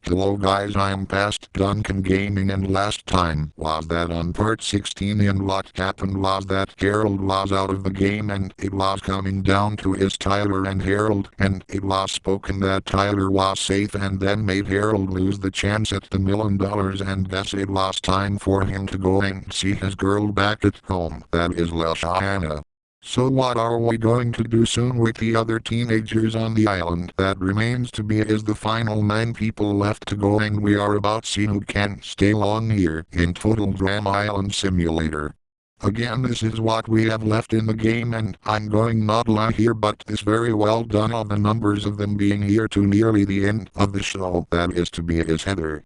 Hello guys, I'm Past Duncan Gaming, and last time was that on part 16, and what happened was that Harold was out of the game and it was coming down to his Tyler and Harold, and it was spoken that Tyler was safe and then made Harold lose the chance at the $1 million, and thus it was time for him to go and see his girl back at home, that is Lashana. So what are we going to do soon with the other teenagers on the island? That remains to be is the final 9 people left to go, and we are about to see who can stay long here in Total Drama Island Simulator. Again, this is what we have left in the game, and I'm going not lie here, but this very well done of the numbers of them being here to nearly the end of the show. That is to be is Heather,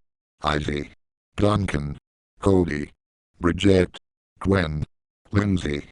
Izzy, Duncan, Cody, Bridget, Gwen, Lindsay,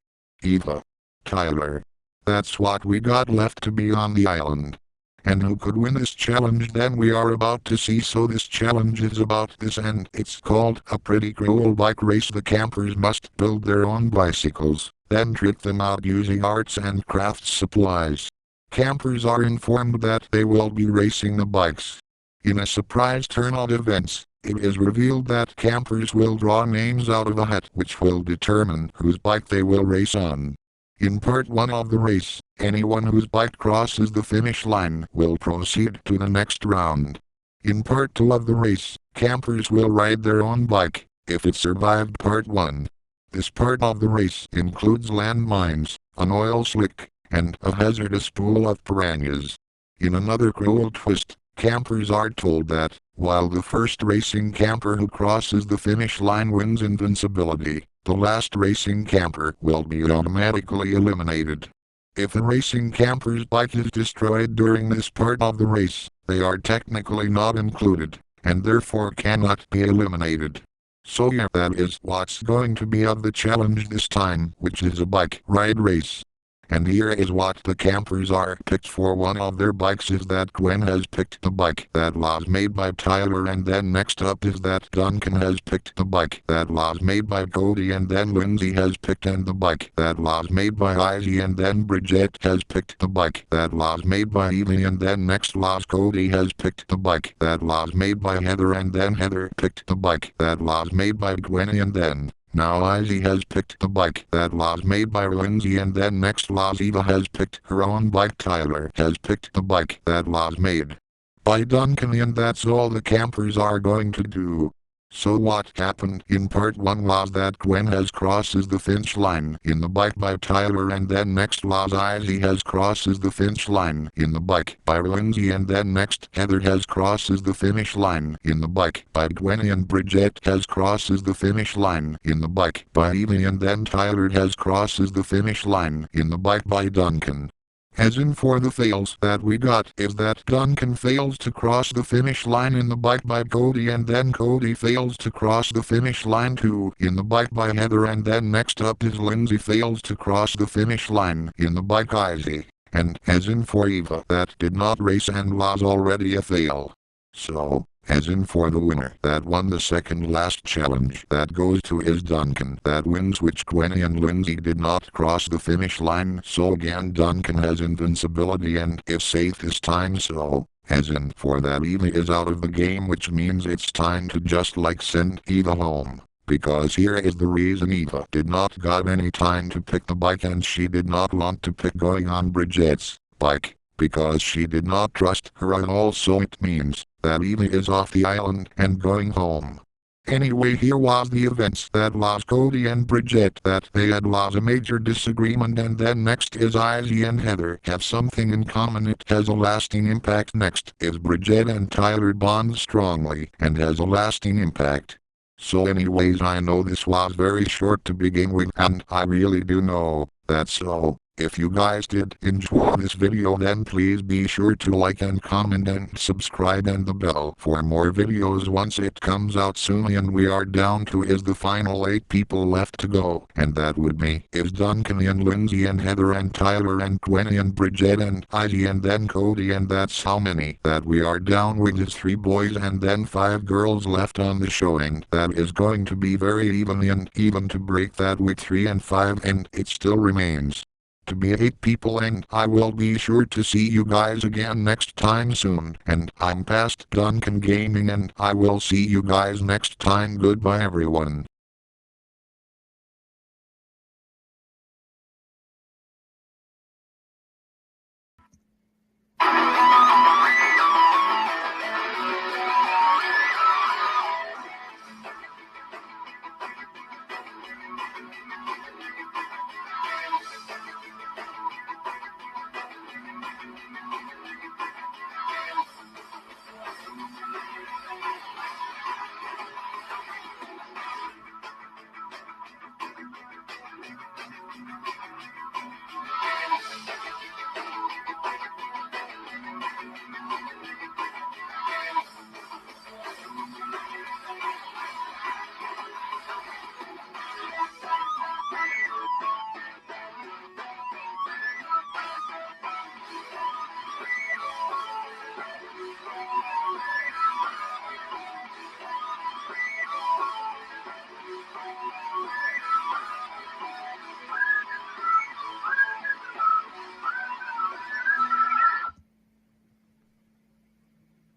Eva, Tyler. That's what we got left to be on the island. And who could win this challenge then we are about to see. So this challenge is about this, and it's called a pretty cruel bike race. The campers must build their own bicycles, then trick them out using arts and crafts supplies. Campers are informed that they will be racing the bikes. In a surprise turn of events, it is revealed that campers will draw names out of a hat which will determine whose bike they will race on. In part 1 of the race, anyone whose bike crosses the finish line will proceed to the next round. In part 2 of the race, campers will ride their own bike, if it survived part 1. This part of the race includes landmines, an oil slick, and a hazardous pool of piranhas. In another cruel twist, campers are told that, while the first racing camper who crosses the finish line wins invincibility, the last racing camper will be automatically eliminated. If a racing camper's bike is destroyed during this part of the race, they are technically not included, and therefore cannot be eliminated. So yeah, that is what's going to be of the challenge this time, which is a bike ride race. And here is what the campers are picked for. One of their bikes is that Gwen has picked the bike that was made by Tyler, and then next up is that Duncan has picked the bike that was made by Cody, and then Lindsay has picked and the bike that was made by Izzy, and then Bridget has picked the bike that was made by Evie, and then next was Cody has picked the bike that was made by Heather, and then Heather picked the bike that was made by Gwen, and then now Izzy has picked the bike that was made by Lindsay, and then next was Eva has picked her own bike. Tyler has picked the bike that was made by Duncan, and that's all the campers are going to do. So what happened in part 1 was that Gwen has crosses the finish line in the bike by Tyler, and then next was Izzy has crosses the finish line in the bike by Lindsay, and then next Heather has crosses the finish line in the bike by Gwen, and Bridget has crosses the finish line in the bike by Evie, and then Tyler has crosses the finish line in the bike by Duncan. As in for the fails that we got is that Duncan fails to cross the finish line in the bike by Cody, and then Cody fails to cross the finish line too in the bike by Heather, and then next up is Lindsay fails to cross the finish line in the bike Izzy. And as in for Eva, that did not race and was already a fail. So, as in for the winner that won the second last challenge, that goes to is Duncan. That wins which Gwen and Lindsay did not cross the finish line, so again Duncan has invincibility and is safe this time. So, as in for that Eva is out of the game, which means it's time to just like send Eva home. Because here is the reason: Eva did not got any time to pick the bike, and she did not want to pick going on Bridget's bike, because she did not trust her at all. So it means that Eva is off the island and going home. Anyway, here was the events that was Cody and Bridget that they had was a major disagreement, and then next is Izzy and Heather have something in common, it has a lasting impact. Next is Bridget and Tyler bond strongly and has a lasting impact. So anyways, I know this was very short to begin with, and I really do know that. So if you guys did enjoy this video, then please be sure to like and comment and subscribe and the bell for more videos once it comes out soon. And we are down to is the final 8 people left to go, and that would be is Duncan and Lindsay and Heather and Tyler and Gwen and Bridget and Izzy and then Cody, and that's how many that we are down with is 3 boys and then 5 girls left on the show, and that is going to be very even, and even to break that with 3 and 5, and it still remains to be 8 people, and I will be sure to see you guys again next time soon. And I'm past Duncan Gaming, and I will see you guys next time. Goodbye everyone.